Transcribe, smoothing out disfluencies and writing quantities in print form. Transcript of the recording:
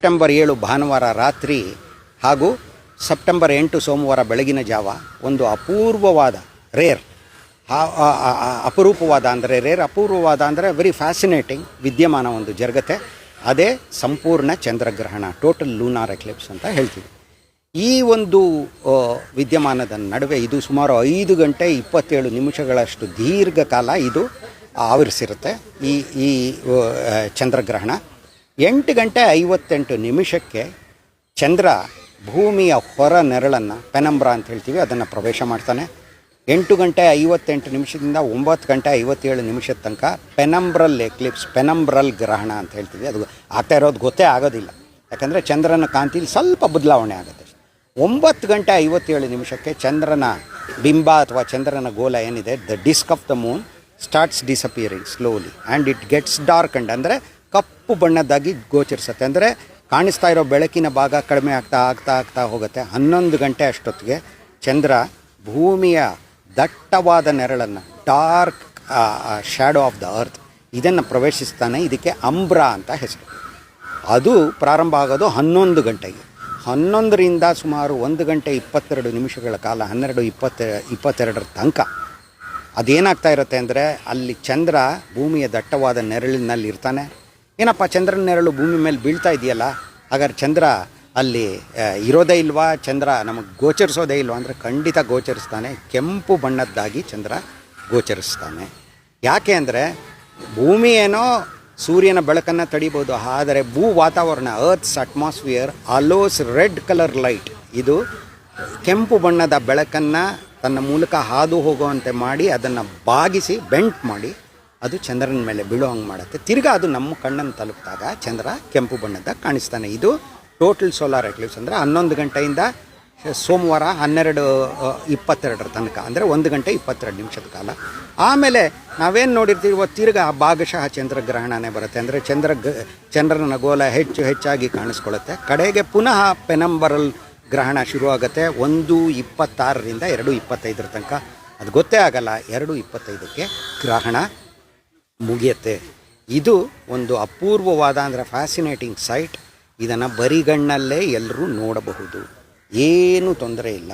September 7 ಭಾನುವಾರ ರಾತ್ರಿ ಹಾಗೂ ಸೆಪ್ಟೆಂಬರ್ 8 ಸೋಮವಾರ ಬೆಳಗಿನ ಜಾವ ಒಂದು ಅಪೂರ್ವವಾದ ಅಪರೂಪವಾದ ಅಂದರೆ ಅಪೂರ್ವವಾದ ಅಂದರೆ ವೆರಿ ಫ್ಯಾಸಿನೇಟಿಂಗ್ ವಿದ್ಯಮಾನ ಒಂದು ಜರುಗತ್ತೆ. ಅದೇ ಸಂಪೂರ್ಣ ಚಂದ್ರಗ್ರಹಣ, ಟೋಟಲ್ ಲೂನಾರ್ ಎಕ್ಲಿಪ್ಸ್ ಅಂತ ಹೇಳ್ತೀವಿ. ಈ ಒಂದು ವಿದ್ಯಮಾನದ ನಡುವೆ ಇದು ಸುಮಾರು 5 ಗಂಟೆ 27 ನಿಮಿಷಗಳಷ್ಟು ದೀರ್ಘಕಾಲ ಇದು ಆವರಿಸಿರುತ್ತೆ. ಈ ಚಂದ್ರಗ್ರಹಣ 8 ಗಂಟೆ 58 ನಿಮಿಷಕ್ಕೆ ಚಂದ್ರ ಭೂಮಿಯ ಹೊರ ನೆರಳನ್ನು, ಪೆನಂಬ್ರಾ ಅಂತ ಹೇಳ್ತೀವಿ, ಅದನ್ನು ಪ್ರವೇಶ ಮಾಡ್ತಾನೆ. 8 ಗಂಟೆ 58 ನಿಮಿಷದಿಂದ 9 ಗಂಟೆ 57 ನಿಮಿಷದ ತನಕ ಪೆನಂಬ್ರಲ್ ಎಕ್ಲಿಪ್ಸ್, ಪೆನಂಬ್ರಲ್ ಗ್ರಹಣ ಅಂತ ಹೇಳ್ತೀವಿ. ಅದು ಆಗ್ತಾ ಇರೋದು ಗೊತ್ತೇ ಆಗೋದಿಲ್ಲ, ಯಾಕಂದರೆ ಚಂದ್ರನ ಕಾಂತಿಲಿ ಸ್ವಲ್ಪ ಬದಲಾವಣೆ ಆಗುತ್ತೆ. 9 ಗಂಟೆ 57 ನಿಮಿಷಕ್ಕೆ ಚಂದ್ರನ ಬಿಂಬ ಅಥವಾ ಚಂದ್ರನ ಗೋಲ ಏನಿದೆ, the disc of the moon starts disappearing slowly and it gets dark and ಅಂದರೆ ಕಪ್ಪು ಬಣ್ಣದ್ದಾಗಿ ಗೋಚರಿಸುತ್ತೆ. ಅಂದರೆ ಕಾಣಿಸ್ತಾ ಇರೋ ಬೆಳಕಿನ ಭಾಗ ಕಡಿಮೆ ಆಗ್ತಾ ಹೋಗುತ್ತೆ. 11 ಗಂಟೆ ಅಷ್ಟೊತ್ತಿಗೆ ಚಂದ್ರ ಭೂಮಿಯ ದಟ್ಟವಾದ ನೆರಳನ್ನು, dark shadow of the earth, ಇದನ್ನು ಪ್ರವೇಶಿಸ್ತಾನೆ. ಇದಕ್ಕೆ ಅಂಬ್ರಾ ಅಂತ ಹೆಸರು. ಅದು ಪ್ರಾರಂಭ ಆಗೋದು 11 ಗಂಟೆಗೆ. 11ರಿಂದ ಸುಮಾರು 1 ಗಂಟೆ 22 ನಿಮಿಷಗಳ ಕಾಲ, 12:22 ತನಕ ಅದೇನಾಗ್ತಾ ಇರುತ್ತೆ ಅಂದರೆ, ಅಲ್ಲಿ ಚಂದ್ರ ಭೂಮಿಯ ದಟ್ಟವಾದ ನೆರಳಿನಲ್ಲಿ ಇರ್ತಾನೆ. ಏನಪ್ಪ ಚಂದ್ರನ ನೆರಳು ಭೂಮಿ ಮೇಲೆ ಬೀಳ್ತಾ ಇದೆಯಲ್ಲ, ಹಾಗಾದ್ರೆ ಚಂದ್ರ ಅಲ್ಲಿ ಇರೋದೇ ಇಲ್ವಾ, ಚಂದ್ರ ನಮಗೆ ಗೋಚರಿಸೋದೇ ಇಲ್ವಾ ಅಂದರೆ ಖಂಡಿತ ಗೋಚರಿಸ್ತಾನೆ. ಕೆಂಪು ಬಣ್ಣದ್ದಾಗಿ ಚಂದ್ರ ಗೋಚರಿಸ್ತಾನೆ. ಯಾಕೆ ಅಂದರೆ ಭೂಮಿ ಏನೋ ಸೂರ್ಯನ ಬೆಳಕನ್ನು ತಡಿಬೋದು, ಆದರೆ ಭೂ ವಾತಾವರಣ, earth's atmosphere allows red colour light, ಇದು ಕೆಂಪು ಬಣ್ಣದ ಬೆಳಕನ್ನು ತನ್ನ ಮೂಲಕ ಹಾದು ಹೋಗುವಂತೆ ಮಾಡಿ ಅದನ್ನು ಬಾಗಿಸಿ ಬೆಂಟ್ ಮಾಡಿ ಅದು ಚಂದ್ರನ ಮೇಲೆ ಬೀಳೋ ಹಂಗೆ ಮಾಡುತ್ತೆ. ತಿರ್ಗಾ ಅದು ನಮ್ಮ ಕಣ್ಣನ್ನು ತಲುಪಿದಾಗ ಚಂದ್ರ ಕೆಂಪು ಬಣ್ಣದ ಕಾಣಿಸ್ತಾನೆ. ಇದು ಟೋಟಲ್ ಸೋಲಾರ್ ಎಕ್ಲಿಪ್ಸ್. ಅಂದರೆ 11 ಗಂಟೆಯಿಂದ ಸೋಮವಾರ 12:22 ತನಕ, ಅಂದರೆ 1 ಗಂಟೆ 22 ನಿಮಿಷದ ಕಾಲ. ಆಮೇಲೆ ನಾವೇನು ನೋಡಿರ್ತೀವೋ ತಿರ್ಗಾ ಭಾಗಶಃ ಚಂದ್ರಗ್ರಹಣನೇ ಬರುತ್ತೆ. ಅಂದರೆ ಚಂದ್ರನ ಗೋಲ ಹೆಚ್ಚಾಗಿ ಕಾಣಿಸ್ಕೊಳ್ಳುತ್ತೆ. ಕಡೆಗೆ ಪುನಃ ಪೆನಂಬರಲ್ ಗ್ರಹಣ ಶುರುವಾಗುತ್ತೆ 1:26ರಿಂದ 2:25 ತನಕ. ಅದು ಗೊತ್ತೇ ಆಗಲ್ಲ. 2:25ಕ್ಕೆ ಗ್ರಹಣ ಮುಗಿಯುತ್ತೆ. ಇದು ಒಂದು ಅಪೂರ್ವವಾದ ಅಂದರೆ ಫ್ಯಾಸಿನೇಟಿಂಗ್ ಸೈಟ್. ಇದನ್ನು ಬರಿಗಣ್ಣಲ್ಲೇ ಎಲ್ಲರೂ ನೋಡಬಹುದು, ಏನೂ ತೊಂದರೆ ಇಲ್ಲ.